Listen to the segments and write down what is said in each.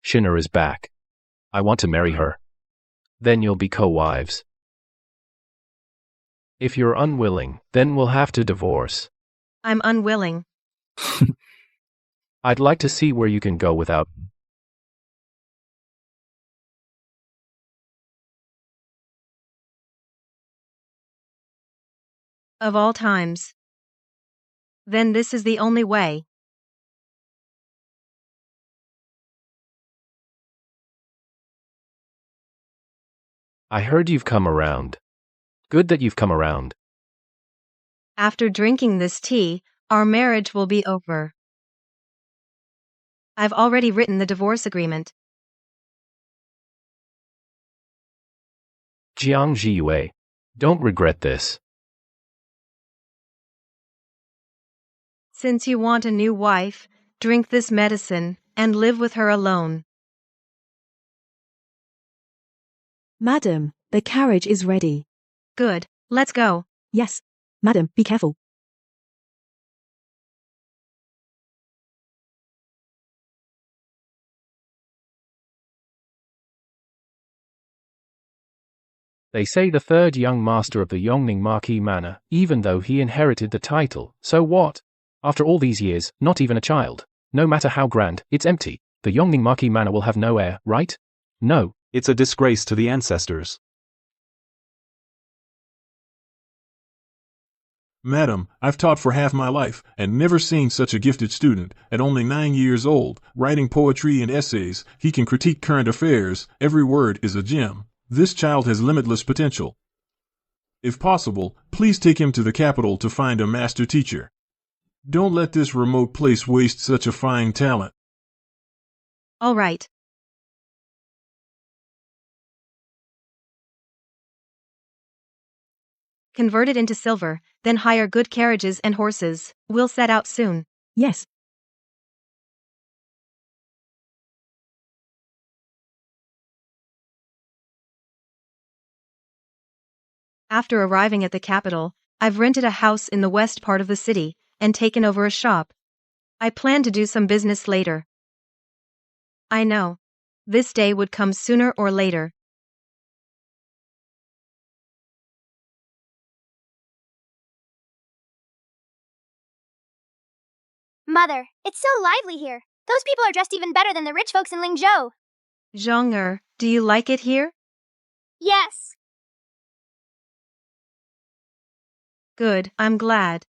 Shinner is back. I want to marry her. Then you'll be co-wives. If you're unwilling, then we'll have to divorce. I'm unwilling. I'd like to see where you can go without. Of all times. Then this is the only way. I heard you've come around. Good that you've come around. After drinking this tea, our marriage will be over. I've already written the divorce agreement. Jiang Jiyue. Don't regret this. Since you want a new wife, drink this medicine and live with her alone. Madam, the carriage is ready. Good, let's go. Yes. Madam, be careful. They say the third young master of the Yongning Marquis Manor, even though he inherited the title, so what? After all these years, not even a child. No matter how grand, it's empty. The Yongning Marquis Manor will have no heir, right? No. It's a disgrace to the ancestors. Madam, I've taught for half my life and never seen such a gifted student. At only 9 years old, writing poetry and essays, he can critique current affairs. Every word is a gem. This child has limitless potential. If possible, please take him to the capital to find a master teacher. Don't let this remote place waste such a fine talent. All right. Convert it into silver, then hire good carriages and horses. We'll set out soon. Yes. After arriving at the capital, I've rented a house in the west part of the city and taken over a shop. I plan to do some business later. I know. This day would come sooner or later. Mother, it's so lively here. Those people are dressed even better than the rich folks in Lingzhou. Zhong, do you like it here? Yes. Good, I'm glad.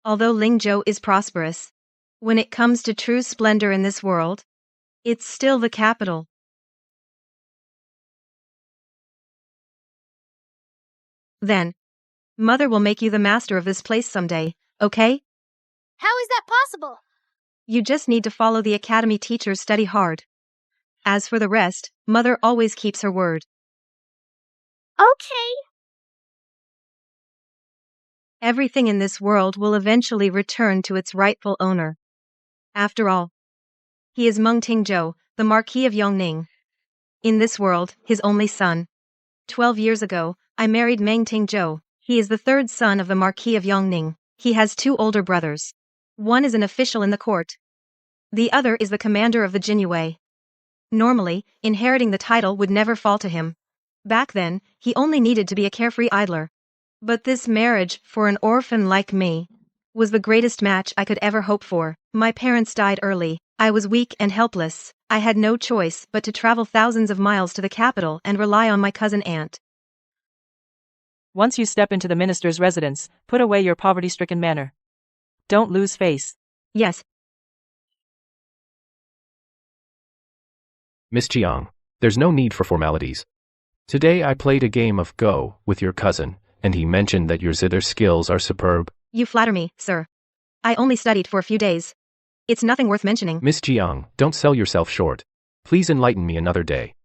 Although Lingzhou is prosperous, when it comes to true splendor in this world, it's still the capital. Then, Mother will make you the master of this place someday, okay? How is that possible? You just need to follow the academy teachers, study hard. As for the rest, Mother always keeps her word. Okay. Everything in this world will eventually return to its rightful owner. After all, he is Meng Tingzhou, the Marquis of Yongning. In this world, his only son. 12 years ago, I married Meng Tingzhou. He is the third son of the Marquis of Yongning. He has 2 older brothers. One is an official in the court. The other is the commander of the Jinyue. Normally, inheriting the title would never fall to him. Back then, he only needed to be a carefree idler. But this marriage, for an orphan like me, was the greatest match I could ever hope for. My parents died early. I was weak and helpless. I had no choice but to travel thousands of miles to the capital and rely on my cousin aunt. Once you step into the minister's residence, put away your poverty-stricken manner. Don't lose face. Yes. Miss Jiang, there's no need for formalities. Today I played a game of Go with your cousin, and he mentioned that your zither skills are superb. You flatter me, sir. I only studied for a few days. It's nothing worth mentioning. Miss Jiang, don't sell yourself short. Please enlighten me another day.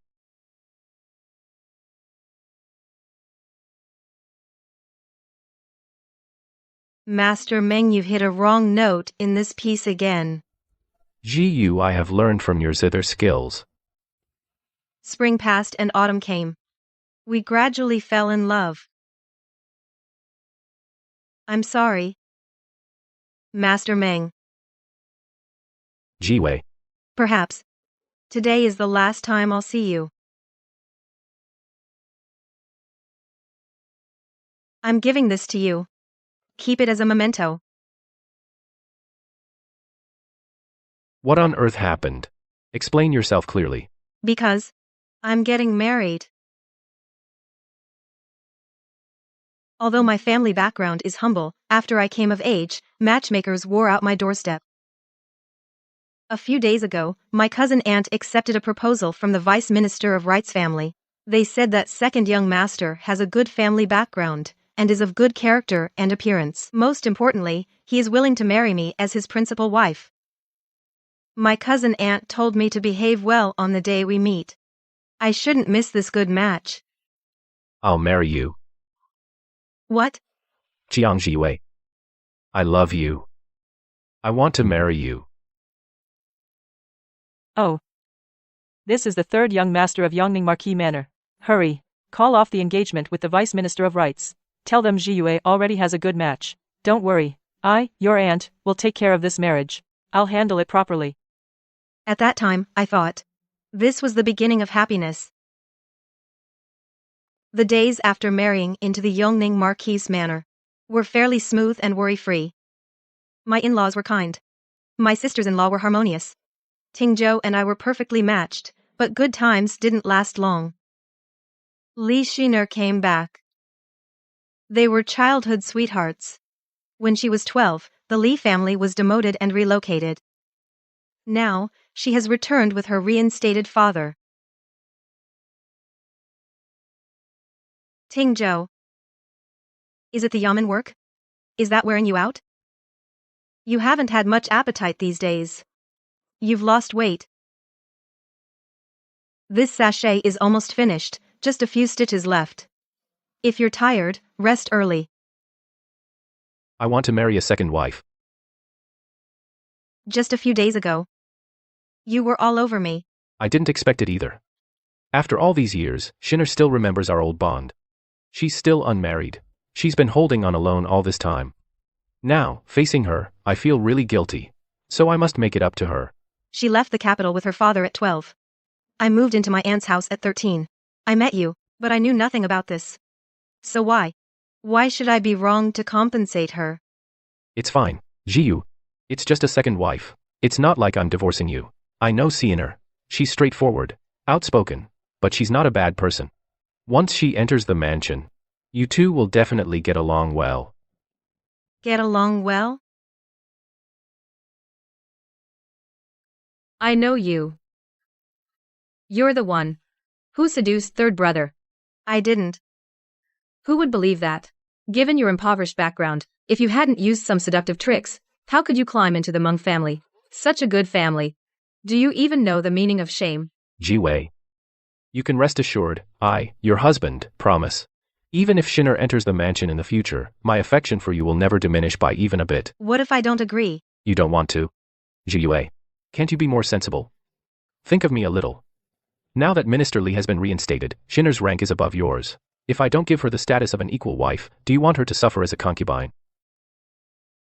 Master Meng, you've hit a wrong note in this piece again. Ji I have learned from your zither skills. Spring passed and autumn came. We gradually fell in love. I'm sorry. Master Meng. Jiwei. Perhaps. Today is the last time I'll see you. I'm giving this to you. Keep it as a memento. What on earth happened? Explain yourself clearly. Because I'm getting married. Although my family background is humble, after I came of age, matchmakers wore out my doorstep. A few days ago, my cousin aunt accepted a proposal from the Vice Minister of Rights family. They said that second young master has a good family background, and is of good character and appearance. Most importantly, he is willing to marry me as his principal wife. My cousin aunt told me to behave well on the day we meet. I shouldn't miss this good match. I'll marry you. What? Jiang Jiwei. I love you. I want to marry you. Oh. This is the third young master of Yongning Marquis Manor. Hurry, call off the engagement with the Vice Minister of Rights. Tell them Jiyue already has a good match. Don't worry, your aunt, will take care of this marriage. I'll handle it properly. At that time, I thought. This was the beginning of happiness. The days after marrying into the Yongning Marquis Manor were fairly smooth and worry-free. My in-laws were kind. My sisters-in-law were harmonious. Tingzhou and I were perfectly matched, but good times didn't last long. Li Xiner came back. They were childhood sweethearts. When she was 12, the Li family was demoted and relocated. Now, she has returned with her reinstated father. Tingzhou. Is it the yamen work? Is that wearing you out? You haven't had much appetite these days. You've lost weight. This sachet is almost finished, just a few stitches left. If you're tired, rest early. I want to marry a second wife. Just a few days ago, you were all over me. I didn't expect it either. After all these years, Xiner still remembers our old bond. She's still unmarried. She's been holding on alone all this time. Now, facing her, I feel really guilty. So I must make it up to her. She left the capital with her father at 12. I moved into my aunt's house at 13. I met you, but I knew nothing about this. So why? Why should I be wrong to compensate her? It's fine, Jiyu. It's just a second wife. It's not like I'm divorcing you. I know Xiner. She's straightforward, outspoken, but she's not a bad person. Once she enters the mansion, you two will definitely get along well. Get along well? I know you. You're the one who seduced third brother. I didn't. Who would believe that? Given your impoverished background, if you hadn't used some seductive tricks, how could you climb into the Meng family? Such a good family. Do you even know the meaning of shame? Jiwei. You can rest assured, your husband, promise. Even if Xiner enters the mansion in the future, my affection for you will never diminish by even a bit. What if I don't agree? You don't want to? Jiwei. Can't you be more sensible? Think of me a little. Now that Minister Li has been reinstated, Xiner's rank is above yours. If I don't give her the status of an equal wife, do you want her to suffer as a concubine?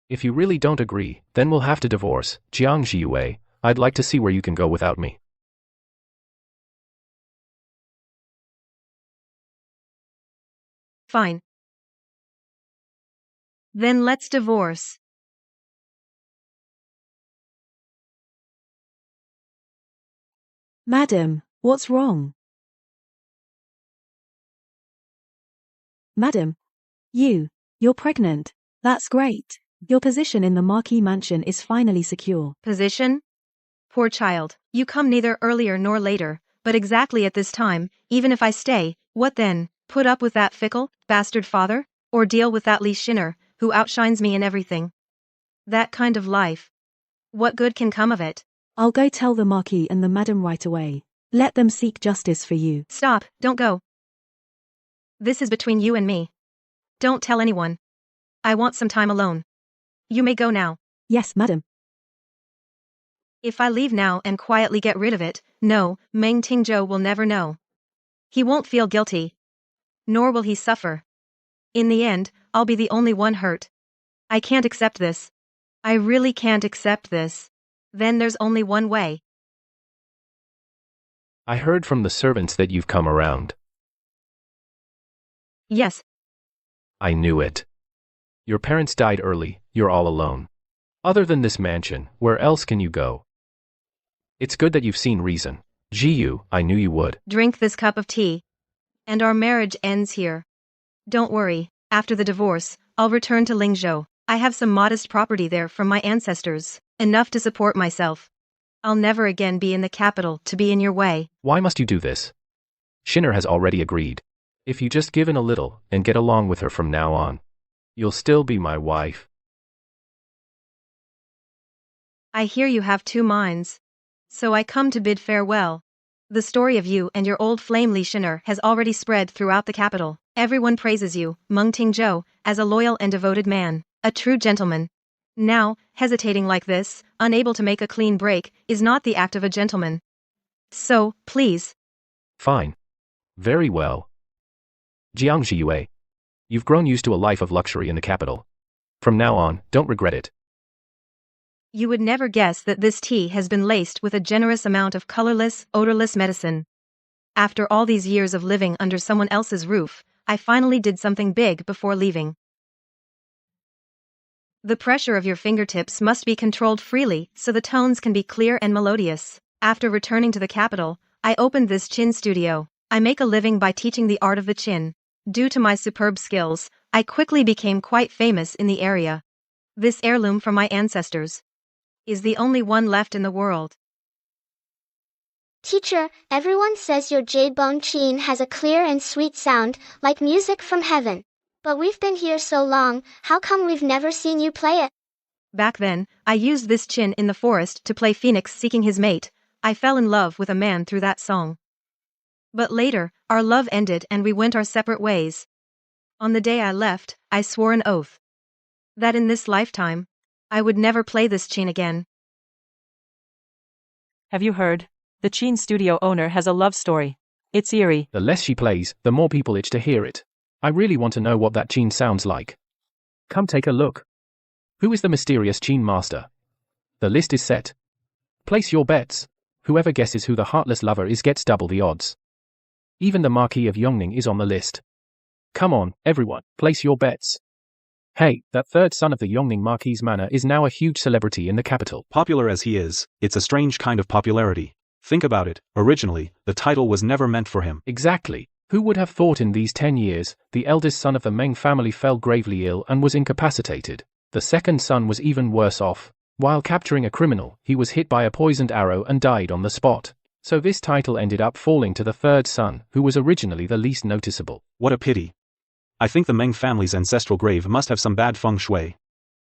If you really don't agree, then we'll have to divorce. Jiang Jiwei, I'd like to see where you can go without me. Fine. Then let's divorce. Madam, what's wrong? Madam, you're pregnant. That's great. Your position in the Marquis Mansion is finally secure. Position? Poor child, you come neither earlier nor later, but exactly at this time. Even if I stay, what then? Put up with that fickle, bastard father? Or deal with that Li Xiner, who outshines me in everything? That kind of life. What good can come of it? I'll go tell the Marquis and the Madam right away. Let them seek justice for you. Stop, don't go. This is between you and me. Don't tell anyone. I want some time alone. You may go now. Yes, madam. If I leave now and quietly get rid of it, no, Meng Tingzhou will never know. He won't feel guilty. Nor will he suffer. In the end, I'll be the only one hurt. I can't accept this. I really can't accept this. Then there's only one way. I heard from the servants that you've come around. Yes, I knew it. Your parents died early, you're all alone. Other than this mansion, where else can you go? It's good that you've seen reason. Jiyu, I knew you would. drink this cup of tea. And our marriage ends here. Don't worry, after the divorce, I'll return to Lingzhou. I have some modest property there from my ancestors, enough to support myself. I'll never again be in the capital to be in your way. Why must you do this? Shinner has already agreed. If you just give in a little and get along with her from now on, you'll still be my wife. I hear you have two minds. So I come to bid farewell. The story of you and your old flame Li Shinner has already spread throughout the capital. Everyone praises you, Meng Tingzhou, as a loyal and devoted man, a true gentleman. Now, hesitating like this, unable to make a clean break, is not the act of a gentleman. So, please. Fine. Very well. Jiang Zhiyue, you've grown used to a life of luxury in the capital. From now on, don't regret it. You would never guess that this tea has been laced with a generous amount of colorless, odorless medicine. After all these years of living under someone else's roof, I finally did something big before leaving. The pressure of your fingertips must be controlled freely so the tones can be clear and melodious. After returning to the capital, I opened this chin studio. I make a living by teaching the art of the chin. Due to my superb skills, I quickly became quite famous in the area. This heirloom from my ancestors is the only one left in the world. Teacher, everyone says your jade bone chin has a clear and sweet sound, like music from heaven. But we've been here so long, how come we've never seen you play it? Back then, I used this chin in the forest to play Phoenix seeking his mate. I fell in love with a man through that song. But later, our love ended and we went our separate ways. On the day I left, I swore an oath that in this lifetime, I would never play this chin again. Have you heard? The Chin studio owner has a love story. It's eerie. The less she plays, the more people itch to hear it. I really want to know what that Chin sounds like. Come take a look. Who is the mysterious Chin master? The list is set. Place your bets. Whoever guesses who the heartless lover is gets double the odds. Even the Marquis of Yongning is on the list. Come on, everyone, place your bets. Hey, that third son of the Yongning Marquis Manor is now a huge celebrity in the capital. Popular as he is, it's a strange kind of popularity. Think about it, originally, the title was never meant for him. Exactly. Who would have thought in these 10 years, the eldest son of the Meng family fell gravely ill and was incapacitated. The second son was even worse off. While capturing a criminal, he was hit by a poisoned arrow and died on the spot. So this title ended up falling to the third son, who was originally the least noticeable. What a pity. I think the Meng family's ancestral grave must have some bad feng shui.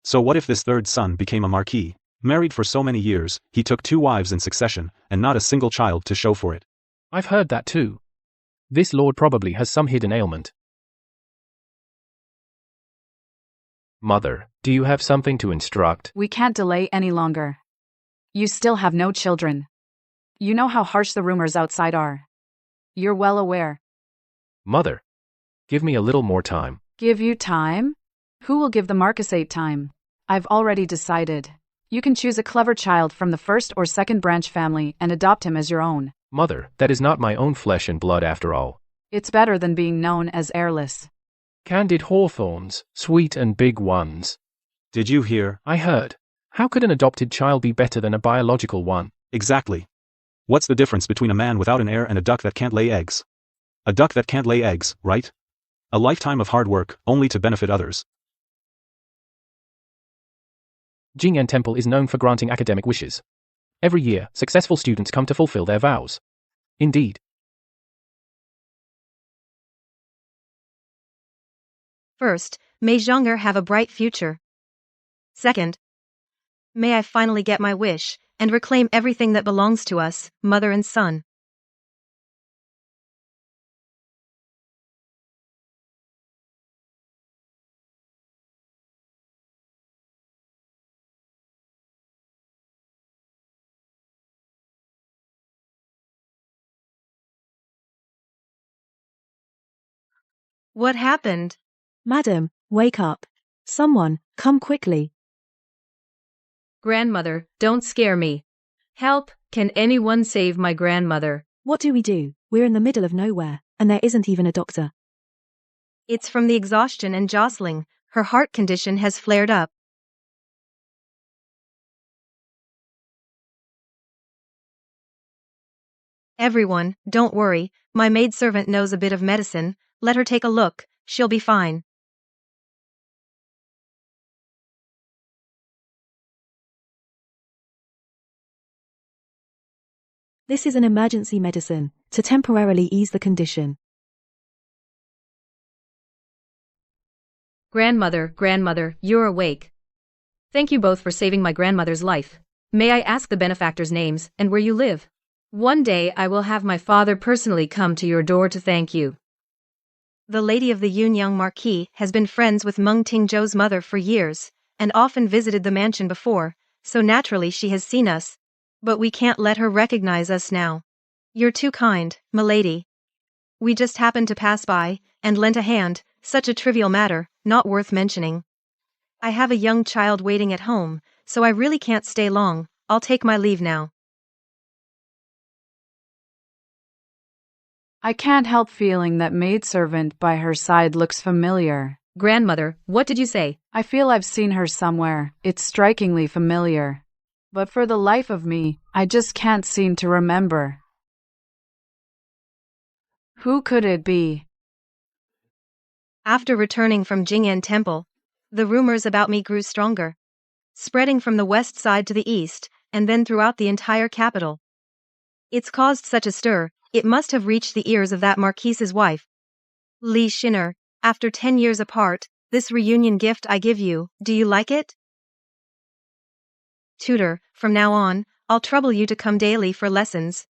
So what if this third son became a marquis? Married for so many years, he took 2 wives in succession, and not a single child to show for it. I've heard that too. This lord probably has some hidden ailment. Mother, do you have something to instruct? We can't delay any longer. You still have no children. You know how harsh the rumors outside are. You're well aware. Mother, give me a little more time. Give you time? Who will give the marquisate time? I've already decided. You can choose a clever child from the first or second branch family and adopt him as your own. Mother, that is not my own flesh and blood after all. It's better than being known as heirless. Candid hawthorns, sweet and big ones. Did you hear? I heard. How could an adopted child be better than a biological one? Exactly. What's the difference between a man without an heir and a duck that can't lay eggs? A duck that can't lay eggs, right? A lifetime of hard work, only to benefit others. Jing'an Temple is known for granting academic wishes. Every year, successful students come to fulfill their vows. Indeed. First, may Zhong'er have a bright future. Second, may I finally get my wish and reclaim everything that belongs to us, mother and son. What happened? Madam, wake up. Someone, come quickly. Grandmother, don't scare me. Help, can anyone save my grandmother? What do we do? We're in the middle of nowhere, and there isn't even a doctor. It's from the exhaustion and jostling. Her heart condition has flared up. Everyone, don't worry, my maidservant knows a bit of medicine, let her take a look, she'll be fine. This is an emergency medicine, to temporarily ease the condition. Grandmother, you're awake. Thank you both for saving my grandmother's life. May I ask the benefactors' names and where you live? One day I will have my father personally come to your door to thank you. The lady of the Yunyang Marquis has been friends with Meng Tingzhou's mother for years, and often visited the mansion before, so naturally she has seen us. But we can't let her recognize us now. You're too kind, milady. We just happened to pass by, and lent a hand, such a trivial matter, not worth mentioning. I have a young child waiting at home, so I really can't stay long, I'll take my leave now. I can't help feeling that maidservant by her side looks familiar. Grandmother, what did you say? I feel I've seen her somewhere. It's strikingly familiar. But for the life of me, I just can't seem to remember. Who could it be? After returning from Jing'an Temple, the rumors about me grew stronger, spreading from the west side to the east, and then throughout the entire capital. It's caused such a stir, it must have reached the ears of that marquise's wife. Li Shinner, after 10 years apart, this reunion gift I give you, do you like it? Tutor, from now on, I'll trouble you to come daily for lessons.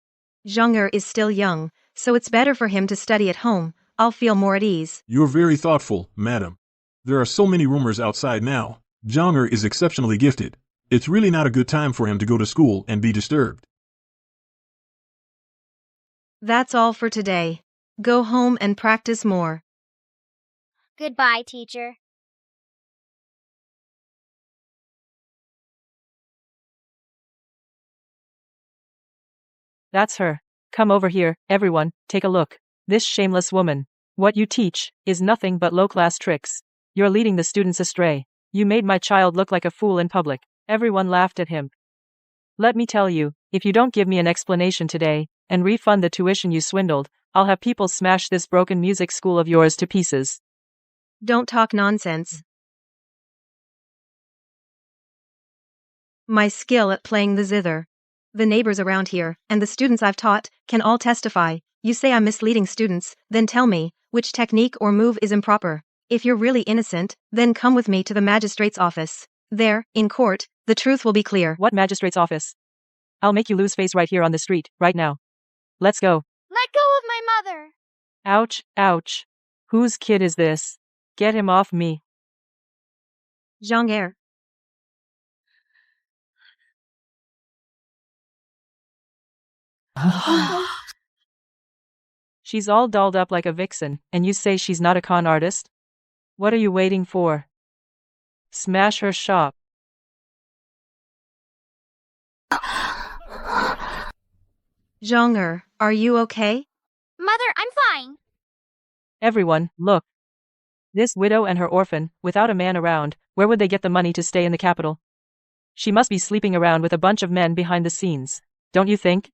Zhang is still young, so it's better for him to study at home, I'll feel more at ease. You're very thoughtful, madam. There are so many rumors outside now. Zhang is exceptionally gifted. It's really not a good time for him to go to school and be disturbed. That's all for today. Go home and practice more. Goodbye, teacher. That's her. Come over here, everyone, take a look. This shameless woman. What you teach is nothing but low-class tricks. You're leading the students astray. You made my child look like a fool in public. Everyone laughed at him. Let me tell you, if you don't give me an explanation today, and refund the tuition you swindled, I'll have people smash this broken music school of yours to pieces. Don't talk nonsense. My skill at playing the zither. The neighbors around here, and the students I've taught, can all testify. You say I'm misleading students, then tell me, which technique or move is improper. If you're really innocent, then come with me to the magistrate's office. There, in court, the truth will be clear. What magistrate's office? I'll make you lose face right here on the street, right now. Let's go. Let go of my mother. Ouch, ouch. Whose kid is this? Get him off me. Zhang. She's all dolled up like a vixen, and you say she's not a con artist? What are you waiting for? Smash her shop. Zhang, are you okay? Mother, I'm fine. Everyone, look. This widow and her orphan, without a man around, where would they get the money to stay in the capital? She must be sleeping around with a bunch of men behind the scenes, don't you think?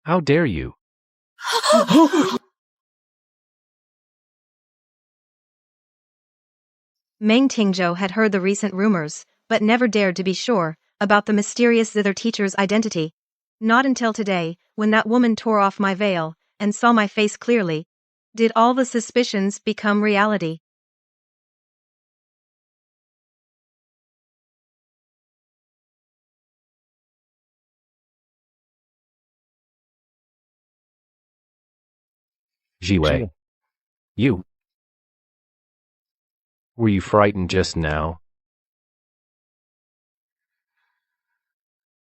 How dare you? Meng Tingzhou had heard the recent rumors, but never dared to be sure about the mysterious zither teacher's identity. Not until today, when that woman tore off my veil and saw my face clearly, did all the suspicions become reality. Jiwei. You. Were you frightened just now?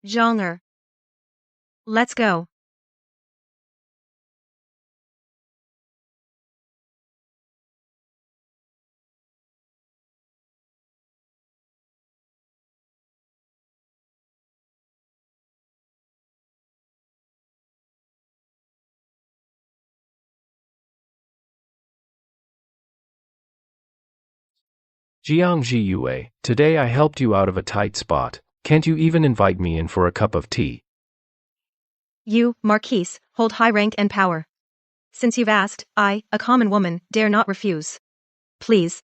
Zhang. Let's go. Jiang Jiyue, today I helped you out of a tight spot. Can't you even invite me in for a cup of tea? You, Marquise, hold high rank and power. Since you've asked, I, a common woman, dare not refuse. Please.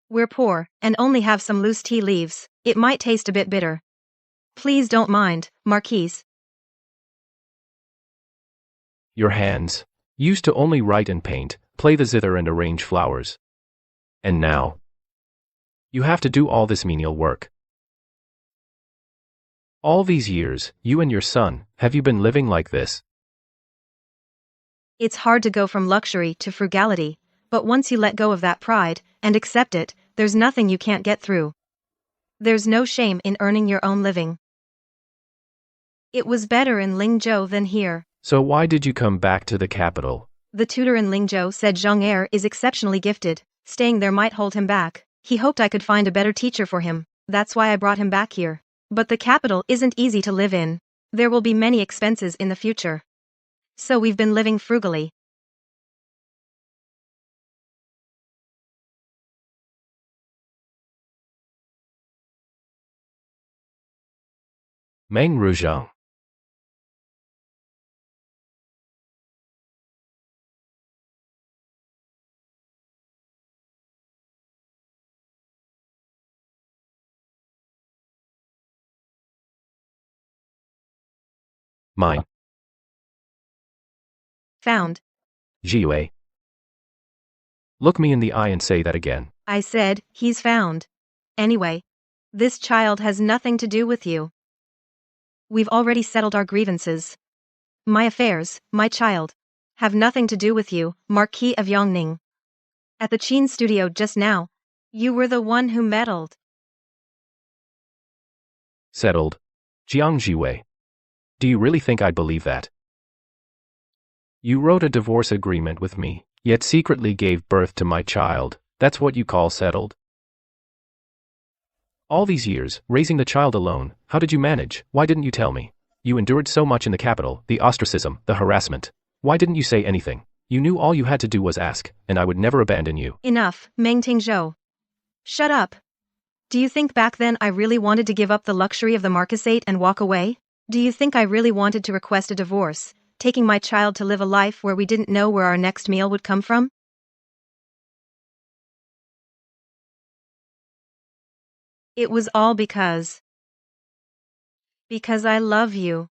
We're poor, and only have some loose tea leaves. It might taste a bit bitter. Please don't mind, Marquise. Your hands. Used to only write and paint, play the zither and arrange flowers. And now you have to do all this menial work. All these years, you and your son, have you been living like this? It's hard to go from luxury to frugality, but once you let go of that pride, and accept it, there's nothing you can't get through. There's no shame in earning your own living. It was better in Lingzhou than here. So why did you come back to the capital? The tutor in Lingzhou said Zhang Heir is exceptionally gifted. Staying there might hold him back. He hoped I could find a better teacher for him. That's why I brought him back here. But the capital isn't easy to live in. There will be many expenses in the future. So we've been living frugally. Meng Ruzhang. Mine. Found. Jiyue. Look me in the eye and say that again. I said, he's found. Anyway, this child has nothing to do with you. We've already settled our grievances. My affairs, my child, have nothing to do with you, Marquis of Yongning. At the Qin studio just now, you were the one who meddled. Settled. Jiang Jiyue. Do you really think I'd believe that? You wrote a divorce agreement with me, yet secretly gave birth to my child. That's what you call settled? All these years, raising the child alone, how did you manage? Why didn't you tell me? You endured so much in the capital, the ostracism, the harassment. Why didn't you say anything? You knew all you had to do was ask, and I would never abandon you. Enough, Meng Tingzhou. Shut up. Do you think back then I really wanted to give up the luxury of the marquisate and walk away? Do you think I really wanted to request a divorce, taking my child to live a life where we didn't know where our next meal would come from? It was all because I love you.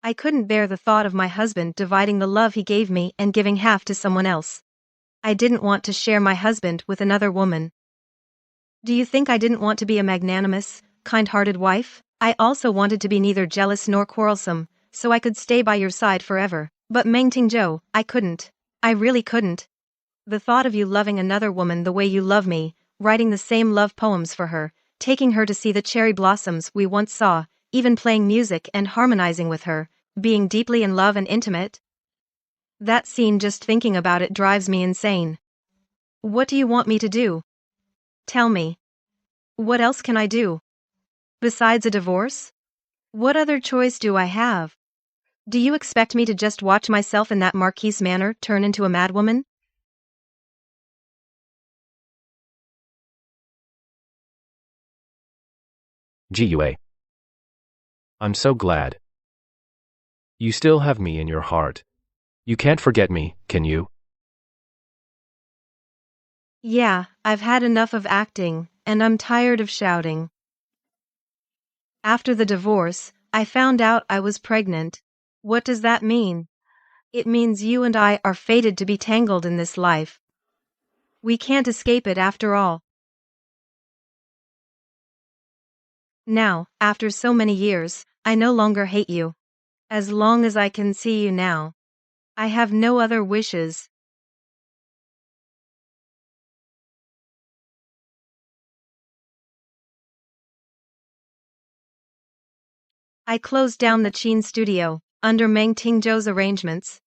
I couldn't bear the thought of my husband dividing the love he gave me and giving half to someone else. I didn't want to share my husband with another woman. Do you think I didn't want to be a magnanimous, kind-hearted wife? I also wanted to be neither jealous nor quarrelsome, so I could stay by your side forever. But Meng Tingzhou, I couldn't. I really couldn't. The thought of you loving another woman the way you love me, writing the same love poems for her, taking her to see the cherry blossoms we once saw, even playing music and harmonizing with her, being deeply in love and intimate. That scene, just thinking about it drives me insane. What do you want me to do? Tell me. What else can I do? Besides a divorce? What other choice do I have? Do you expect me to just watch myself in that marquise manner turn into a madwoman? Jiyue. I'm so glad. You still have me in your heart. You can't forget me, can you? Yeah, I've had enough of acting, and I'm tired of shouting. After the divorce, I found out I was pregnant. What does that mean? It means you and I are fated to be tangled in this life. We can't escape it after all. Now, after so many years, I no longer hate you. As long as I can see you now, I have no other wishes. I closed down the Qin studio, under Meng Tingzhou's arrangements.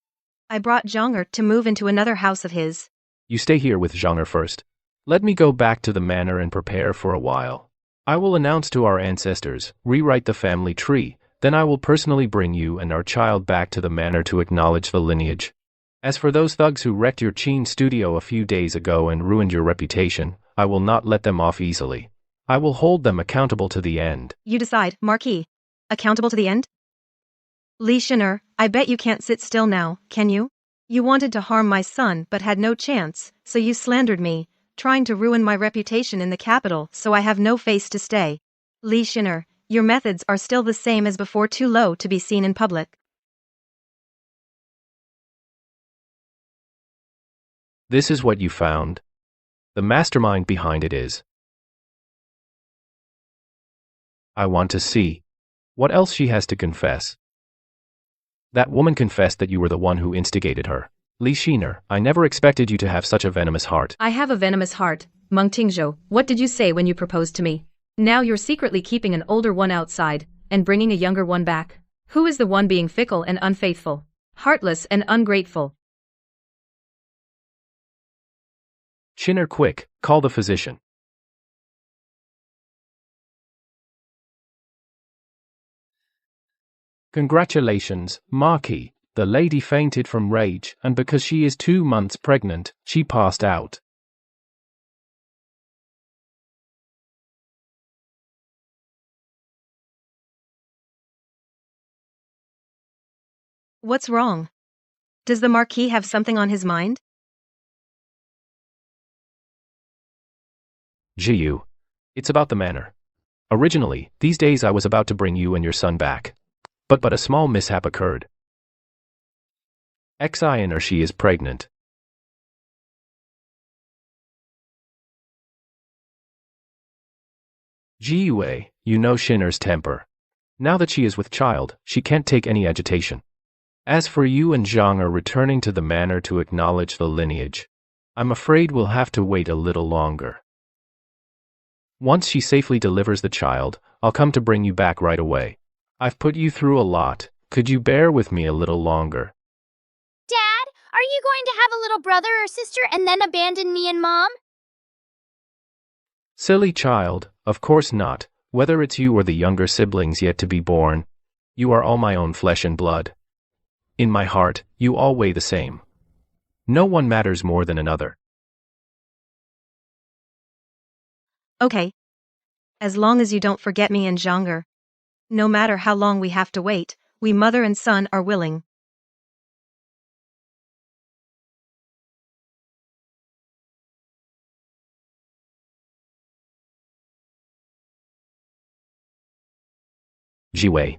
I brought Zhong'er to move into another house of his. You stay here with Zhong'er first. Let me go back to the manor and prepare for a while. I will announce to our ancestors, rewrite the family tree, then I will personally bring you and our child back to the manor to acknowledge the lineage. As for those thugs who wrecked your Qin studio a few days ago and ruined your reputation, I will not let them off easily. I will hold them accountable to the end. You decide, Marquis. Accountable to the end? Li Shin'er, I bet you can't sit still now, can you? You wanted to harm my son but had no chance, so you slandered me, trying to ruin my reputation in the capital so I have no face to stay. Li Shin'er, your methods are still the same as before, too low to be seen in public. This is what you found. The mastermind behind it is. I want to see what else she has to confess. That woman confessed that you were the one who instigated her. Li Shin'er, I never expected you to have such a venomous heart. I have a venomous heart. Meng Tingzhou, what did you say when you proposed to me? Now you're secretly keeping an older one outside, and bringing a younger one back. Who is the one being fickle and unfaithful? Heartless and ungrateful. Shin'er, quick, call the physician. Congratulations, Marquis. The lady fainted from rage, and because she is 2 months pregnant, she passed out. What's wrong? Does the Marquis have something on his mind? Jiyu. It's about the manor. Originally, these days I was about to bring you and your son back. But a small mishap occurred. Xian, or she is pregnant. Jiyu, you know Shin'er's temper. Now that she is with child, she can't take any agitation. As for you and Zhong'er returning to the manor to acknowledge the lineage, I'm afraid we'll have to wait a little longer. Once she safely delivers the child, I'll come to bring you back right away. I've put you through a lot. Could you bear with me a little longer? Dad, are you going to have a little brother or sister and then abandon me and Mom? Silly child, of course not. Whether it's you or the younger siblings yet to be born, you are all my own flesh and blood. In my heart, you all weigh the same. No one matters more than another. Okay. As long as you don't forget me and Zhong'er. No matter how long we have to wait, we mother and son are willing. Jiwei.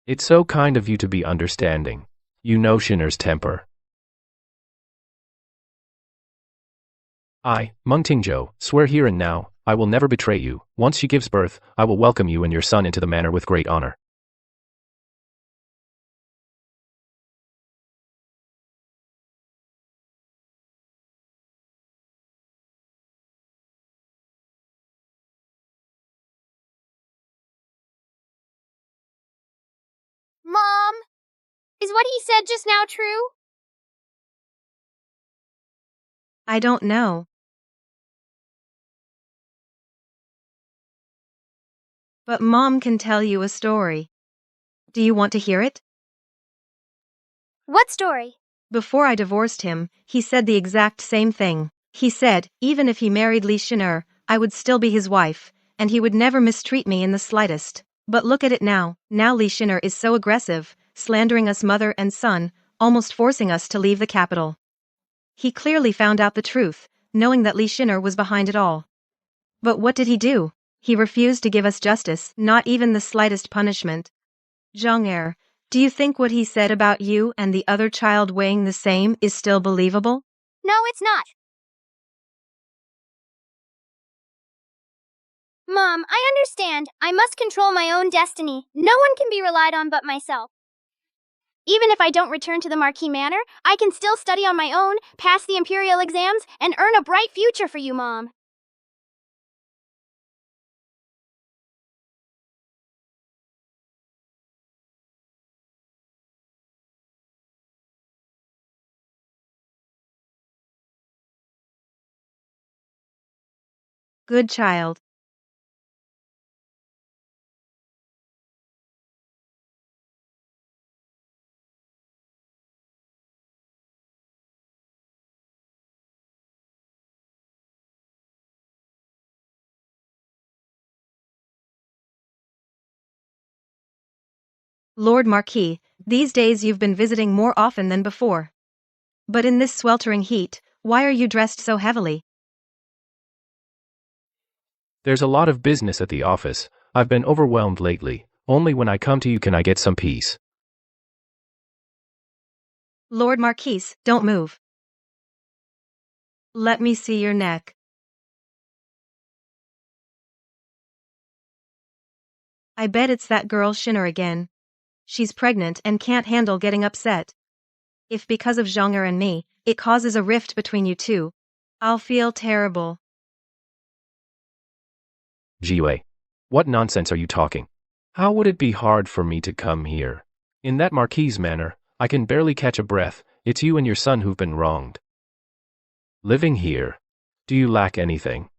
It's so kind of you to be understanding. You know Shin'er's temper. I, Meng Tingzhou, swear here and now, I will never betray you. Once she gives birth, I will welcome you and your son into the manor with great honor. Mom, is what he said just now true? I don't know. But Mom can tell you a story. Do you want to hear it? What story? Before I divorced him, he said the exact same thing. He said, even if he married Li Shin'er, I would still be his wife, and he would never mistreat me in the slightest. But look at it now. Now Li Shin'er is so aggressive, slandering us mother and son, almost forcing us to leave the capital. He clearly found out the truth, knowing that Li Shin'er was behind it all. But what did he do? He refused to give us justice, not even the slightest punishment. Zhong'er, do you think what he said about you and the other child weighing the same is still believable? No, it's not. Mom, I understand. I must control my own destiny. No one can be relied on but myself. Even if I don't return to the Marquis Manor, I can still study on my own, pass the Imperial exams, and earn a bright future for you, Mom. Good child. Lord Marquis, these days you've been visiting more often than before. But in this sweltering heat, why are you dressed so heavily? There's a lot of business at the office. I've been overwhelmed lately. Only when I come to you can I get some peace. Lord Marquis, don't move. Let me see your neck. I bet it's that girl Shinner again. She's pregnant and can't handle getting upset. If because of Zhong'er and me, it causes a rift between you two, I'll feel terrible. Jiwei. What nonsense are you talking? How would it be hard for me to come here? In that Marquis manner, I can barely catch a breath. It's you and your son who've been wronged. Living here. Do you lack anything?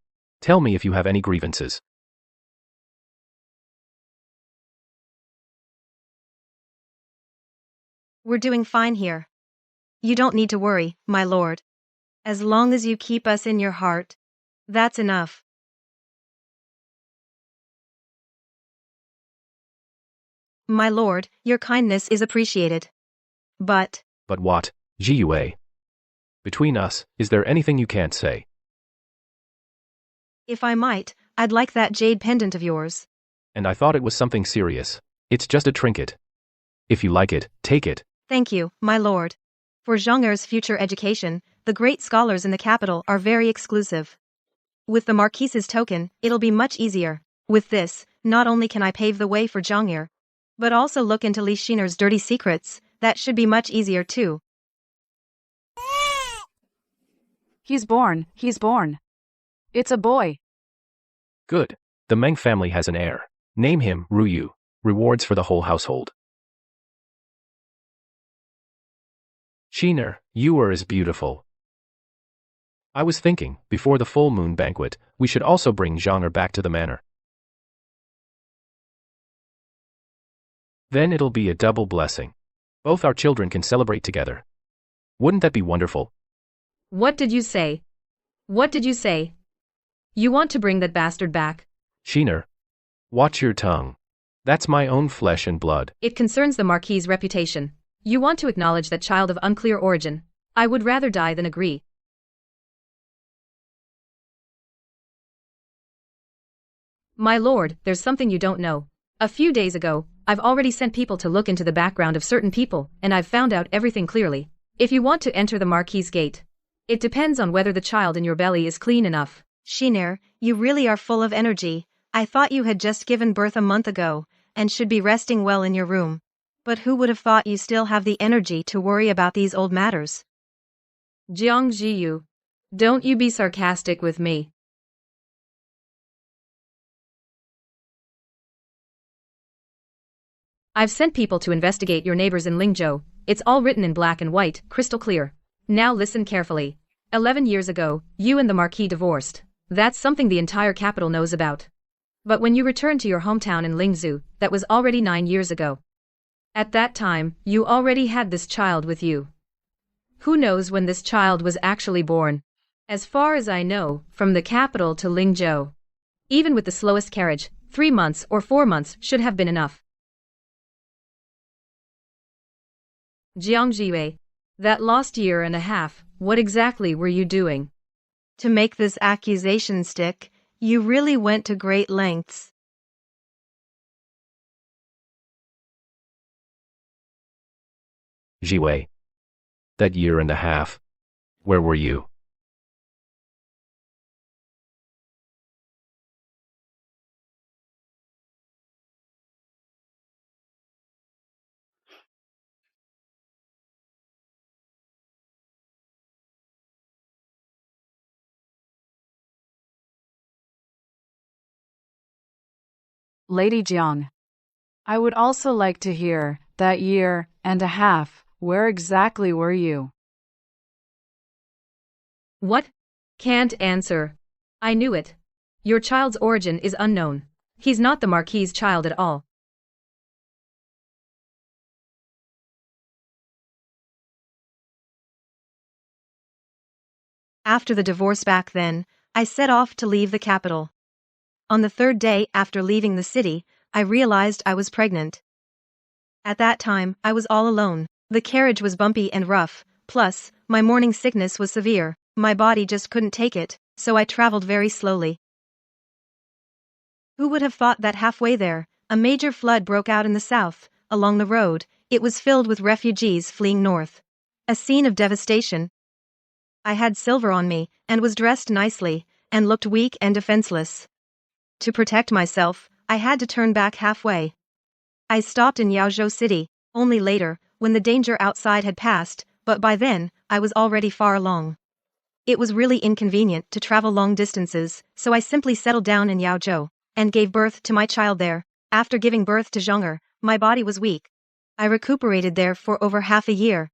Tell me if you have any grievances. We're doing fine here. You don't need to worry, my lord. As long as you keep us in your heart, that's enough. My lord, your kindness is appreciated. But what, Jiwei? Between us, is there anything you can't say? if I might, I'd like that jade pendant of yours. And I thought it was something serious. It's just a trinket. If you like it, take it. Thank you, my lord. For Zhong'er's future education, the great scholars in the capital are very exclusive. With the Marquis's token, it'll be much easier. With this, not only can I pave the way for Zhong'er, but also look into Li Shiner's dirty secrets. That should be much easier too. He's born. It's a boy. Good. The Meng family has an heir. Name him Ruyu. Rewards for the whole household. Shiner, you are as beautiful. I was thinking, before the full moon banquet, we should also bring Zhong'er back to the manor. Then it'll be a double blessing. Both our children can celebrate together. Wouldn't that be wonderful? What did you say? What did you say? You want to bring that bastard back? Shiner, watch your tongue. That's my own flesh and blood. It concerns the Marquis's reputation. You want to acknowledge that child of unclear origin. I would rather die than agree. My lord, there's something you don't know. A few days ago, I've already sent people to look into the background of certain people, and I've found out everything clearly. If you want to enter the Marquis's gate, it depends on whether the child in your belly is clean enough. Shiner, you really are full of energy. I thought you had just given birth a month ago, and should be resting well in your room. But who would have thought you still have the energy to worry about these old matters? Jiang Jiyu, don't you be sarcastic with me. I've sent people to investigate your neighbors in Lingzhou. It's all written in black and white, crystal clear. Now listen carefully. 11 years ago, you and the Marquis divorced. That's something the entire capital knows about. But when you returned to your hometown in Lingzhou, that was already 9 years ago. At that time, you already had this child with you. Who knows when this child was actually born? As far as I know, from the capital to Lingzhou. Even with the slowest carriage, 3 months or 4 months should have been enough. Jiang Jiwei, that lost year and a half, what exactly were you doing? To make this accusation stick, you really went to great lengths. Jiwei. That year and a half. Where were you? Lady Jiang. I would also like to hear, that year and a half, where exactly were you? What? Can't answer. I knew it. Your child's origin is unknown. He's not the Marquis's child at all. After the divorce back then, I set off to leave the capital. On the third day after leaving the city, I realized I was pregnant. At that time, I was all alone. The carriage was bumpy and rough, plus, my morning sickness was severe. My body just couldn't take it, so I traveled very slowly. Who would have thought that halfway there, a major flood broke out in the south? Along the road, it was filled with refugees fleeing north. A scene of devastation. I had silver on me, and was dressed nicely, and looked weak and defenseless. To protect myself, I had to turn back halfway. I stopped in Yaozhou City, only later, when the danger outside had passed, but by then, I was already far along. It was really inconvenient to travel long distances, so I simply settled down in Yaozhou, and gave birth to my child there. After giving birth to Zhong'er, my body was weak. I recuperated there for over half a year,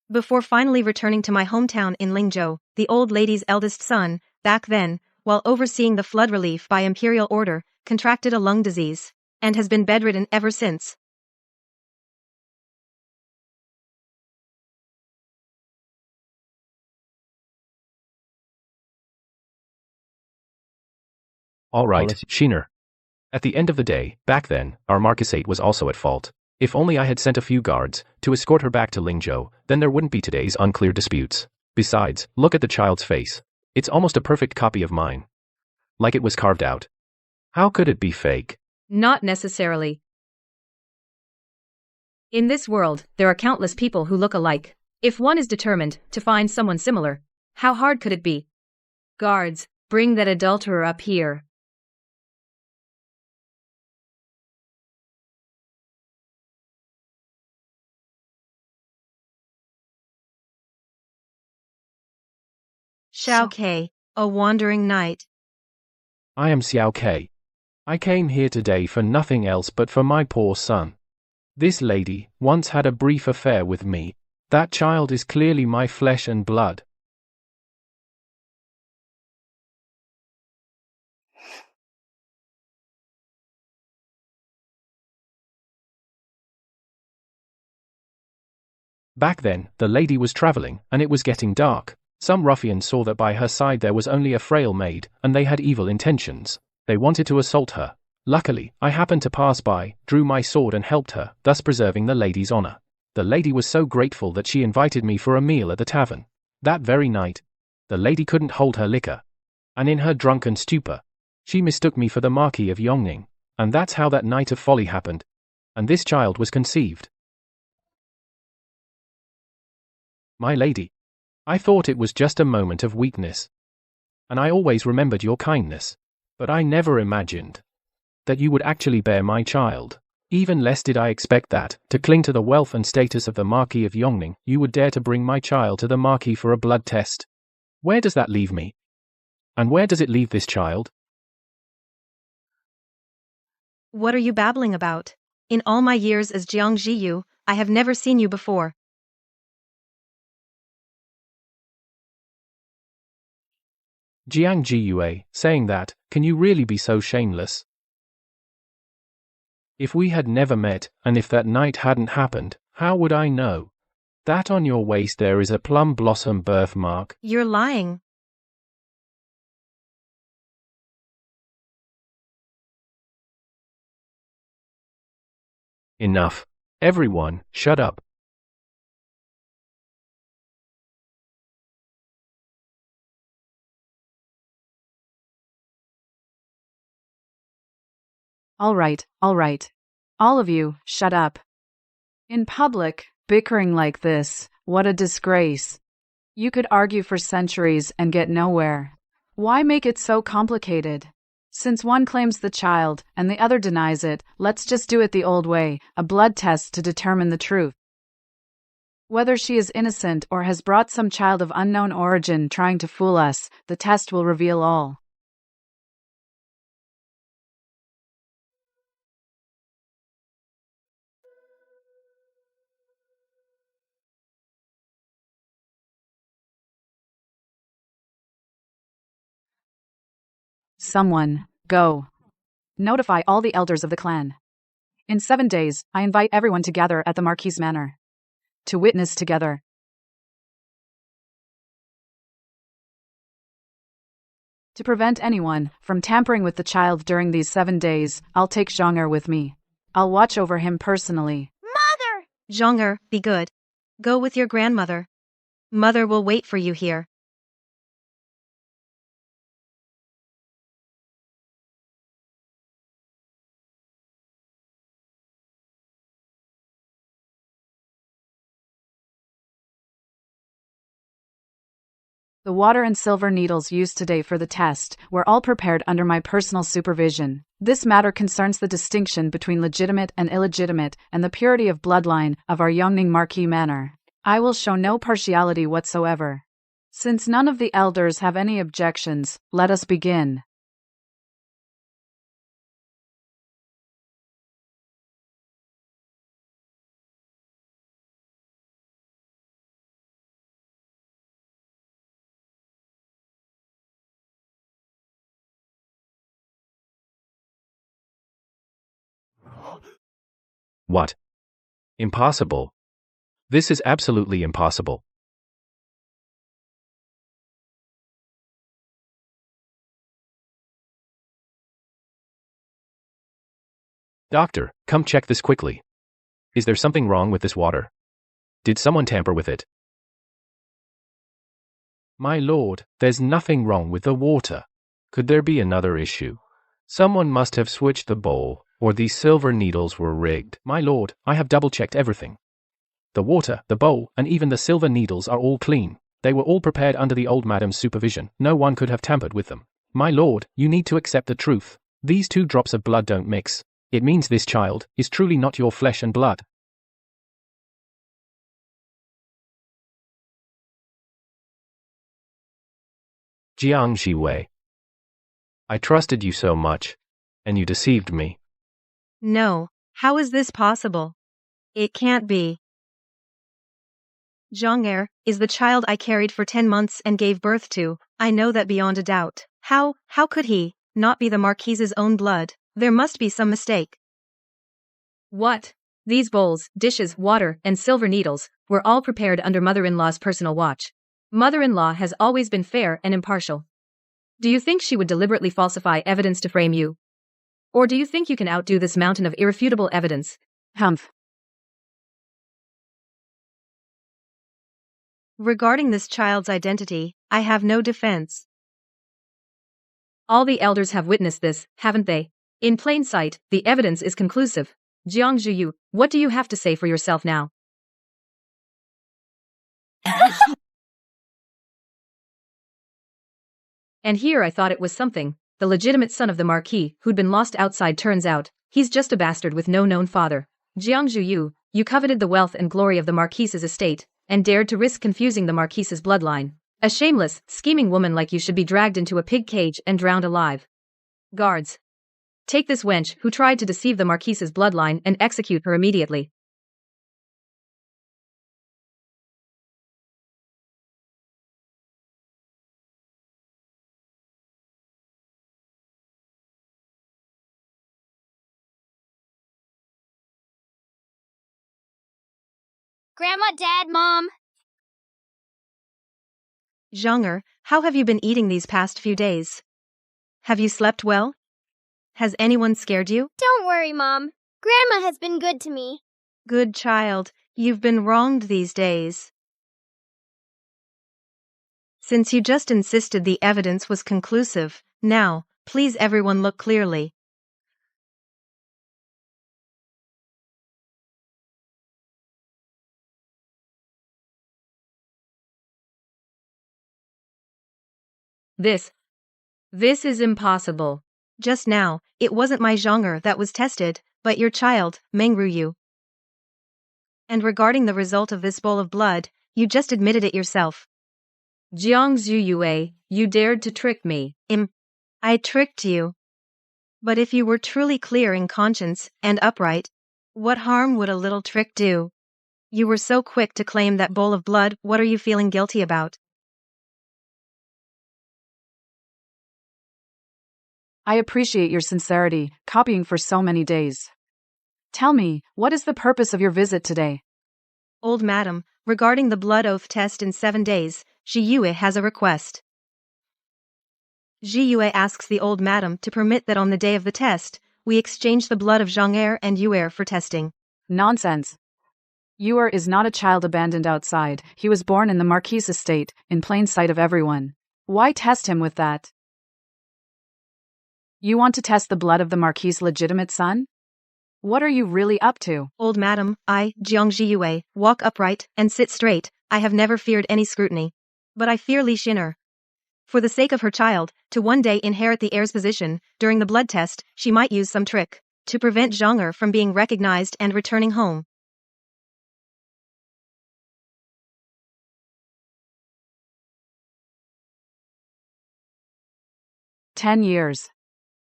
before finally returning to my hometown in Lingzhou. The old lady's eldest son, back then, while overseeing the flood relief by imperial order, contracted a lung disease, and has been bedridden ever since. All right, Sheener. At the end of the day, back then, our marquisate was also at fault. If only I had sent a few guards to escort her back to Lingzhou, then there wouldn't be today's unclear disputes. Besides, look at the child's face. It's almost a perfect copy of mine. Like it was carved out. How could it be fake? Not necessarily. In this world, there are countless people who look alike. If one is determined to find someone similar, how hard could it be? Guards, bring that adulterer up here. Xiao Ke, a wandering knight. I am Xiao Ke. I came here today for nothing else but for my poor son. This lady once had a brief affair with me. That child is clearly my flesh and blood. Back then, the lady was traveling, and it was getting dark. Some ruffian saw that by her side there was only a frail maid, and they had evil intentions. They wanted to assault her. Luckily, I happened to pass by, drew my sword and helped her, thus preserving the lady's honor. The lady was so grateful that she invited me for a meal at the tavern. That very night, the lady couldn't hold her liquor, and in her drunken stupor, she mistook me for the Marquis of Yongning, and that's how that night of folly happened. And this child was conceived. My lady, I thought it was just a moment of weakness. And I always remembered your kindness. But I never imagined that you would actually bear my child. Even less did I expect that, to cling to the wealth and status of the Marquis of Yongning, you would dare to bring my child to the Marquis for a blood test. Where does that leave me? And where does it leave this child? What are you babbling about? In all my years as Jiang Jiyu, I have never seen you before. Jiang Jiyue, saying that, can you really be so shameless? If we had never met, and if that night hadn't happened, how would I know? That on your waist there is a plum blossom birthmark. You're lying. Enough. Everyone, shut up. All right. All of you, shut up. In public, bickering like this, what a disgrace. You could argue for centuries and get nowhere. Why make it so complicated? Since one claims the child and the other denies it, let's just do it the old way, a blood test to determine the truth. Whether she is innocent or has brought some child of unknown origin trying to fool us, the test will reveal all. Someone, go. Notify all the elders of the clan. In 7 days, I invite everyone to gather at the Marquis Manor. To witness together. To prevent anyone from tampering with the child during these 7 days, I'll take Zhong'er with me. I'll watch over him personally. Mother! Zhong'er, be good. Go with your grandmother. Mother will wait for you here. The water and silver needles used today for the test were all prepared under my personal supervision. This matter concerns the distinction between legitimate and illegitimate and the purity of bloodline of our Yongning Marquis Manor. I will show no partiality whatsoever. Since none of the elders have any objections, let us begin. What? Impossible. This is absolutely impossible. Doctor, come check this quickly. Is there something wrong with this water? Did someone tamper with it? My lord, there's nothing wrong with the water. Could there be another issue? Someone must have switched the bowl, or these silver needles were rigged. My lord, I have double-checked everything. The water, the bowl, and even the silver needles are all clean. They were all prepared under the old madam's supervision. No one could have tampered with them. My lord, you need to accept the truth. These 2 drops of blood don't mix. It means this child is truly not your flesh and blood. Jiang Shiwei. I trusted you so much, and you deceived me. No, how is this possible? It can't be. Zhong'er is the child I carried for 10 months and gave birth to. I know that beyond a doubt. How could he not be the Marquis's own blood? There must be some mistake. What? These bowls, dishes, water, and silver needles were all prepared under mother-in-law's personal watch. Mother-in-law has always been fair and impartial. Do you think she would deliberately falsify evidence to frame you? Or do you think you can outdo this mountain of irrefutable evidence? Humph. Regarding this child's identity, I have no defense. All the elders have witnessed this, haven't they? In plain sight, the evidence is conclusive. Jiang Zhuyu, what do you have to say for yourself now? And here I thought it was something. The legitimate son of the Marquis, who'd been lost outside, turns out he's just a bastard with no known father. Jiang Zhuyu, you coveted the wealth and glory of the Marquis's estate, and dared to risk confusing the Marquis's bloodline. A shameless, scheming woman like you should be dragged into a pig cage and drowned alive. Guards, take this wench who tried to deceive the Marquis's bloodline and execute her immediately. Grandma, Dad, Mom. Zhong'er, how have you been eating these past few days? Have you slept well? Has anyone scared you? Don't worry, Mom. Grandma has been good to me. Good child, you've been wronged these days. Since you just insisted the evidence was conclusive, now, please everyone look clearly. This is impossible. Just now, it wasn't my Zhong'er that was tested, but your child, Meng Ruyu. And regarding the result of this bowl of blood, you just admitted it yourself. Jiang Zhuyu, you dared to trick me. I tricked you. But if you were truly clear in conscience and upright, what harm would a little trick do? You were so quick to claim that bowl of blood. What are you feeling guilty about? I appreciate your sincerity, copying for so many days. Tell me, what is the purpose of your visit today? Old madam, regarding the blood oath test in 7 days, Jiyue has a request. Jiyue asks the old madam to permit that on the day of the test, we exchange the blood of Heir and Heir for testing. Nonsense. Heir is not a child abandoned outside. He was born in the Marquis' estate, in plain sight of everyone. Why test him with that? You want to test the blood of the Marquis' legitimate son? What are you really up to? Old madam, I, Jiang Jiyue, walk upright and sit straight. I have never feared any scrutiny. But I fear Li Xin'er. For the sake of her child, to one day inherit the heir's position, during the blood test, she might use some trick to prevent Zhang from being recognized and returning home. "10 years.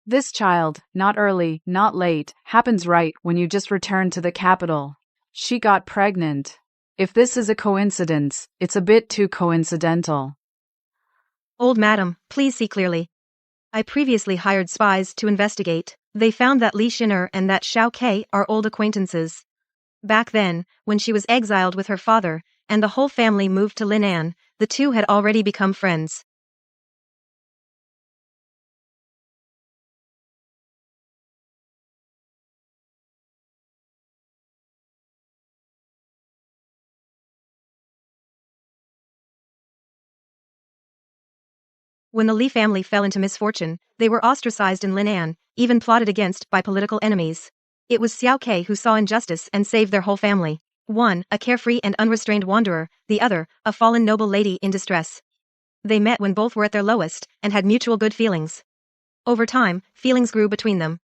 This child, not early, not late, happens right when you just returned to the capital. She got pregnant. If this is a coincidence, it's a bit too coincidental." Old madam, please see clearly. I previously hired spies to investigate. They found that Li Xin'er and that Xiao Ke are old acquaintances. Back then, when she was exiled with her father, and the whole family moved to Linan, the two had already become friends. When the Li family fell into misfortune, they were ostracized in Linan, even plotted against by political enemies. It was Xiao Ke who saw injustice and saved their whole family. One, a carefree and unrestrained wanderer, the other, a fallen noble lady in distress. They met when both were at their lowest, and had mutual good feelings. Over time, feelings grew between them.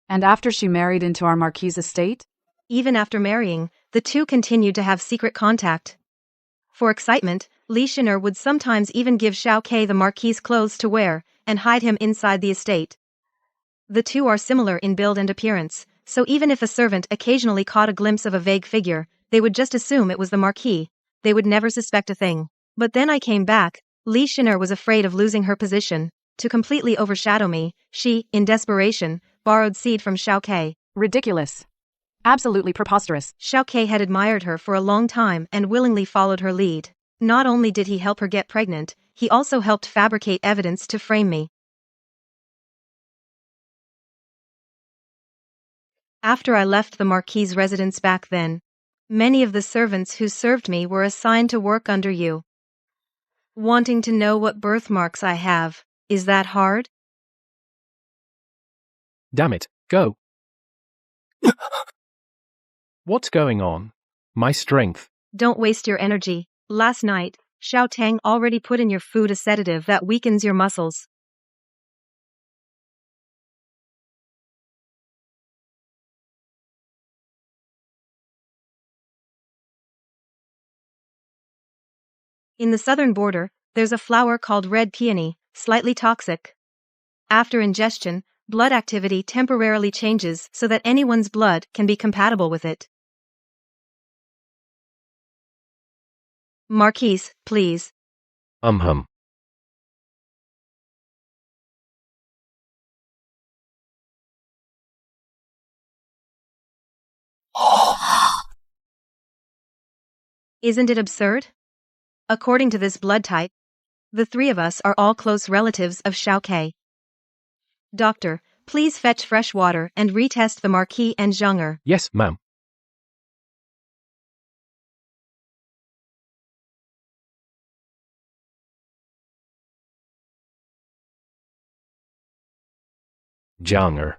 And after she married into our Marquis' estate? Even after marrying, the two continued to have secret contact. For excitement, Li Xin'er would sometimes even give Xiao Ke the Marquis' clothes to wear, and hide him inside the estate. The two are similar in build and appearance, so even if a servant occasionally caught a glimpse of a vague figure, they would just assume it was the Marquis. They would never suspect a thing. But then I came back. Li Xin'er was afraid of losing her position. To completely overshadow me, she, in desperation, borrowed seed from Xiao Ke. Ridiculous. Absolutely preposterous. Xiao Ke had admired her for a long time and willingly followed her lead. Not only did he help her get pregnant, he also helped fabricate evidence to frame me. After I left the Marquis' residence back then, many of the servants who served me were assigned to work under you. Wanting to know what birthmarks I have, is that hard? Damn it, go. What's going on? My strength. Don't waste your energy. Last night, Xiao Tang already put in your food a sedative that weakens your muscles. In the southern border, there's a flower called red peony, slightly toxic. After ingestion, blood activity temporarily changes so that anyone's blood can be compatible with it. Marquis, please. Hum. Isn't it absurd? According to this blood type, the three of us are all close relatives of Xiao Ke. Doctor, please fetch fresh water and retest the Marquis and Zhang. Yes, ma'am. Zhang.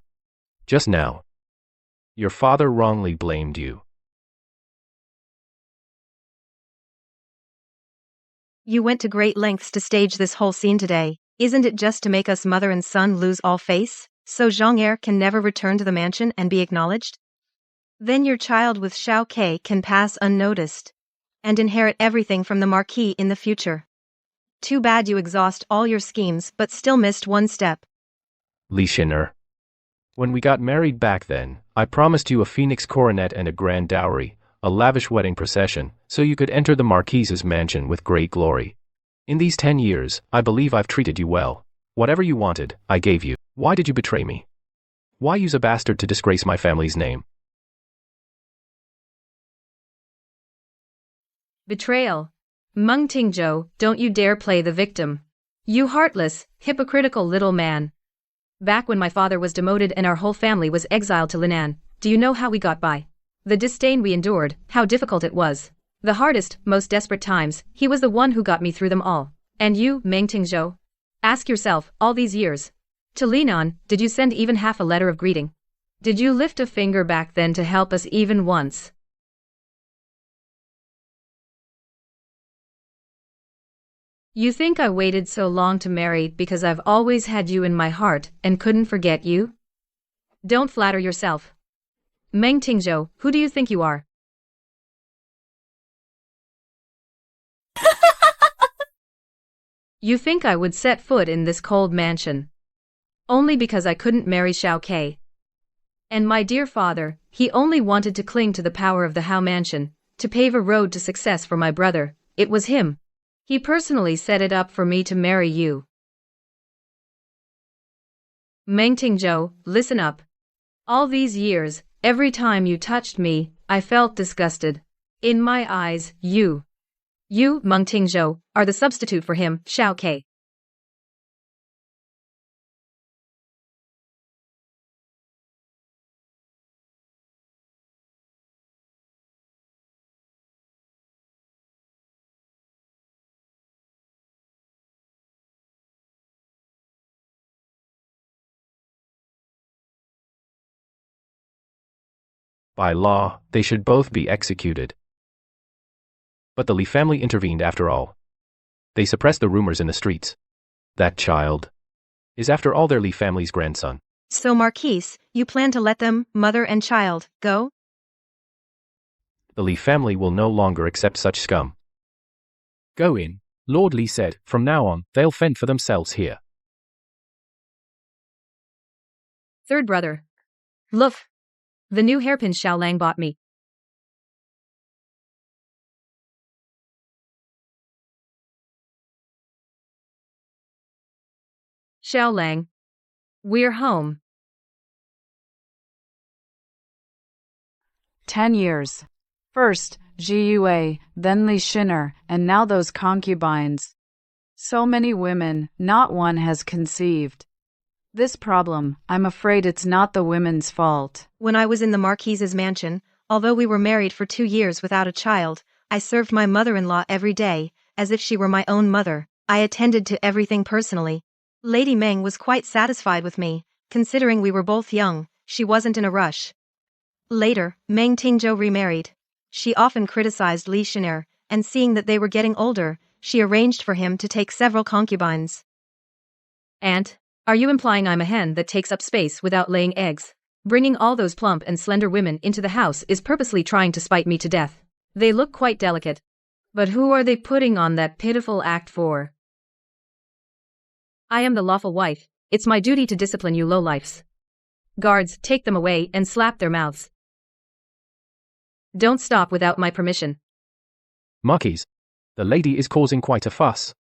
Just now. Your father wrongly blamed you. You went to great lengths to stage this whole scene today. Isn't it just to make us mother and son lose all face, so Zhang can never return to the mansion and be acknowledged? Then your child with Xiao Ke can pass unnoticed and inherit everything from the Marquis in the future. Too bad you exhaust all your schemes but still missed one step. Li Xin'er. When we got married back then, I promised you a phoenix coronet and a grand dowry. a lavish wedding procession, so you could enter the Marquise's mansion with great glory. In these 10 years, I believe I've treated you well. Whatever you wanted, I gave you. Why did you betray me? Why use a bastard to disgrace my family's name? Betrayal. Meng Tingzhou, don't you dare play the victim. You heartless, hypocritical little man. Back when my father was demoted and our whole family was exiled to Linan, do you know how we got by? The disdain we endured, how difficult it was. The hardest, most desperate times, he was the one who got me through them all. And you, Meng Tingzhou? Ask yourself, all these years. To Linan, did you send even half a letter of greeting? Did you lift a finger back then to help us even once? You think I waited so long to marry because I've always had you in my heart and couldn't forget you? Don't flatter yourself. Meng Tingzhou, who do you think you are? You think I would set foot in this cold mansion? Only because I couldn't marry Xiao Ke. And my dear father, he only wanted to cling to the power of the Hao mansion, to pave a road to success for my brother. It was him. He personally set it up for me to marry you. Meng Tingzhou, listen up. All these years, every time you touched me, I felt disgusted. In my eyes, you, Meng Tingzhou, are the substitute for him, Xiao Ke. By law, they should both be executed. But the Li family intervened after all. They suppressed the rumors in the streets. That child is after all their Li family's grandson. So Marquise, you plan to let them, mother and child, go? The Li family will no longer accept such scum. Go in, Lord Li said. From now on, they'll fend for themselves here. Third brother. Look. The new hairpin Xiao Lang bought me. Xiao Lang. We're home. 10 years. First, Gua, then Li Shiner, and now those concubines. So many women, not one has conceived. This problem, I'm afraid it's not the women's fault. When I was in the Marquise's mansion, although we were married for 2 years without a child, I served my mother-in-law every day, as if she were my own mother. I attended to everything personally. Lady Meng was quite satisfied with me, considering we were both young. She wasn't in a rush. Later, Meng Tingzhou remarried. She often criticized Li Shiner, and seeing that they were getting older, she arranged for him to take several concubines. Aunt, are you implying I'm a hen that takes up space without laying eggs? Bringing all those plump and slender women into the house is purposely trying to spite me to death. They look quite delicate. But who are they putting on that pitiful act for? I am the lawful wife. It's my duty to discipline you lowlifes. Guards, take them away and slap their mouths. Don't stop without my permission. Marquise, the lady is causing quite a fuss.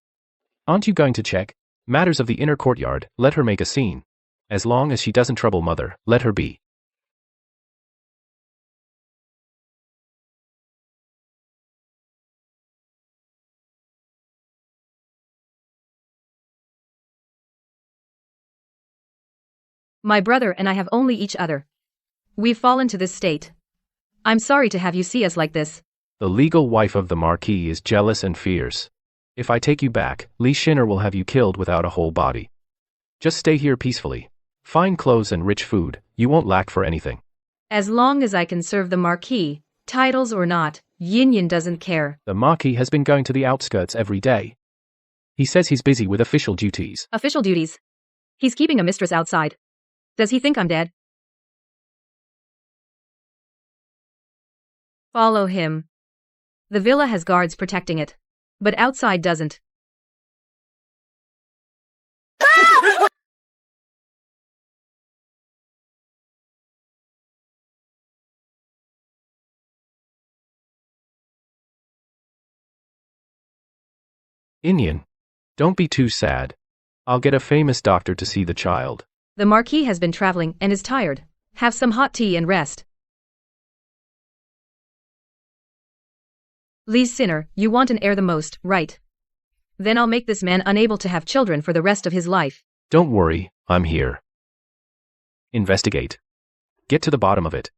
Aren't you going to check? Matters of the inner courtyard, let her make a scene. As long as she doesn't trouble mother, let her be. My brother and I have only each other. We've fallen to this state. I'm sorry to have you see us like this. The legal wife of the Marquis is jealous and fierce. If I take you back, Li Shiner will have you killed without a whole body. Just stay here peacefully. Fine clothes and rich food, you won't lack for anything. As long as I can serve the Marquis, titles or not, Yin Yin doesn't care. The Marquis has been going to the outskirts every day. He says he's busy with official duties. Official duties? He's keeping a mistress outside. Does he think I'm dead? Follow him. The villa has guards protecting it, but outside doesn't. Inyan, don't be too sad. I'll get a famous doctor to see the child. The Marquis has been traveling and is tired. Have some hot tea and rest. Lee's sinner, you want an heir the most, right? Then I'll make this man unable to have children for the rest of his life. Don't worry, I'm here. Investigate. Get to the bottom of it.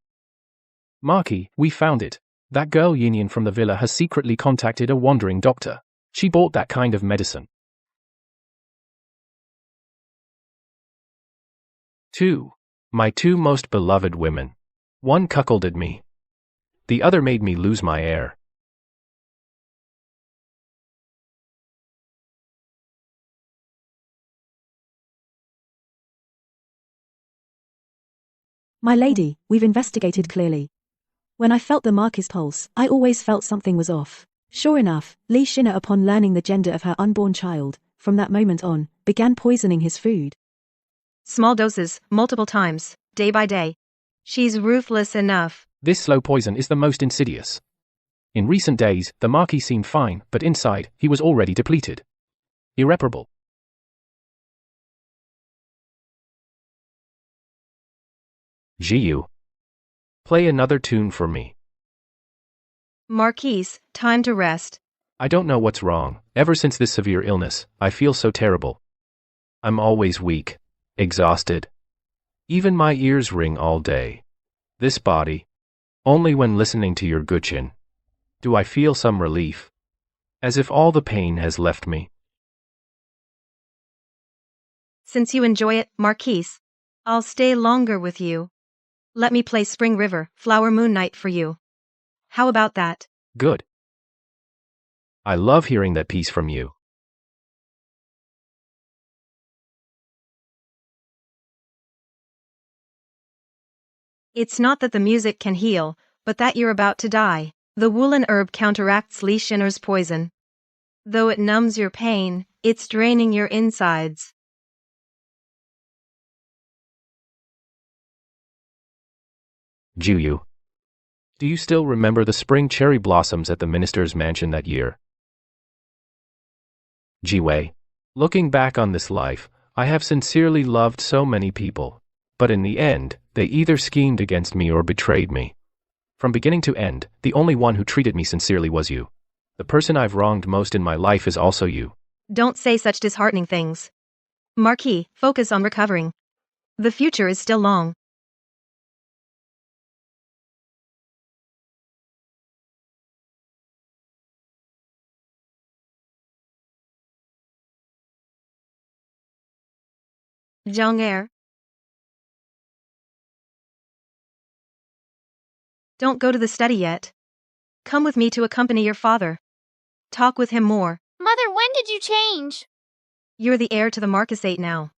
Marquis, we found it. That girl Yinyan from the villa has secretly contacted a wandering doctor. She bought that kind of medicine. 2. My two most beloved women. One cuckolded me. The other made me lose my heir. My lady, we've investigated clearly. When I felt the Marquis' pulse, I always felt something was off. Sure enough, Li Shina, upon learning the gender of her unborn child, from that moment on, began poisoning his food. Small doses, multiple times, day by day. She's ruthless enough. This slow poison is the most insidious. In recent days, the Marquis seemed fine, but inside, he was already depleted. Irreparable. Jiyu. Play another tune for me. Marquis, time to rest. I don't know what's wrong. Ever since this severe illness, I feel so terrible. I'm always weak, exhausted. Even my ears ring all day. This body. Only when listening to your Guqin do I feel some relief. As if all the pain has left me. Since you enjoy it, Marquis, I'll stay longer with you. Let me play Spring River, Flower Moon Night for you. How about that? Good. I love hearing that piece from you. It's not that the music can heal, but that you're about to die. The woolen herb counteracts Li Shinner's poison. Though it numbs your pain, it's draining your insides. Jiyu. Do you still remember the spring cherry blossoms at the minister's mansion that year? Jiwei. Looking back on this life, I have sincerely loved so many people, but in the end, they either schemed against me or betrayed me. From beginning to end, the only one who treated me sincerely was you. The person I've wronged most in my life is also you. Don't say such disheartening things. Marquis, focus on recovering. The future is still long. Heir. Don't go to the study yet. Come with me to accompany your father. Talk with him more. Mother, when did you change? You're the heir to the Marquisate now.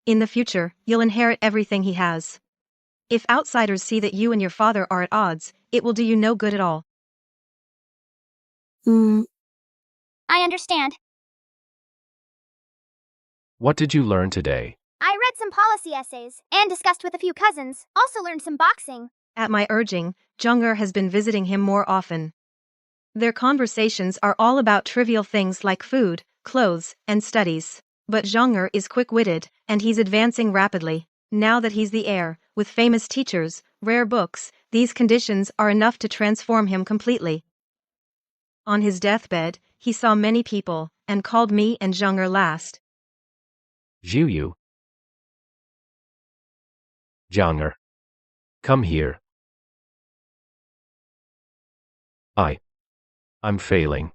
In the future, you'll inherit everything he has. If outsiders see that you and your father are at odds, it will do you no good at all. I understand. What did you learn today? I read some policy essays and discussed with a few cousins. Also learned some boxing. At my urging, Zheng has been visiting him more often. Their conversations are all about trivial things like food, clothes, and studies. But Zheng is quick-witted, and he's advancing rapidly. Now that he's the heir, with famous teachers, rare books, these conditions are enough to transform him completely. On his deathbed, he saw many people, and called me and Zheng last. Jiyu. Zheng. Come here. I'm failing.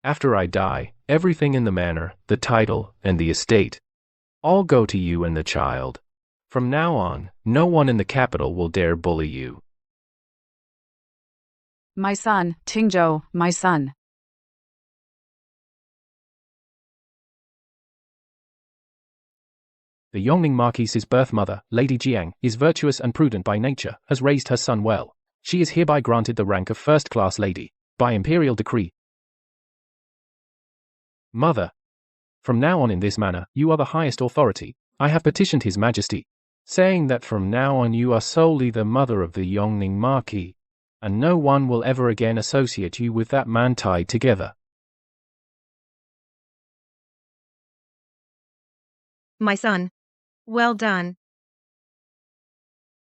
After I die, everything in the manor, the title, and the estate, all go to you and the child. From now on, no one in the capital will dare bully you. My son, Tingzhou, my son. The Yongning Marquis's birth mother, Lady Jiang, is virtuous and prudent by nature, has raised her son well. She is hereby granted the rank of first-class lady, by imperial decree. Mother, from now on in this manner, you are the highest authority. I have petitioned His Majesty, saying that from now on you are solely the mother of the Yongning Marquis, and no one will ever again associate you with that man tied together. My son. Well done.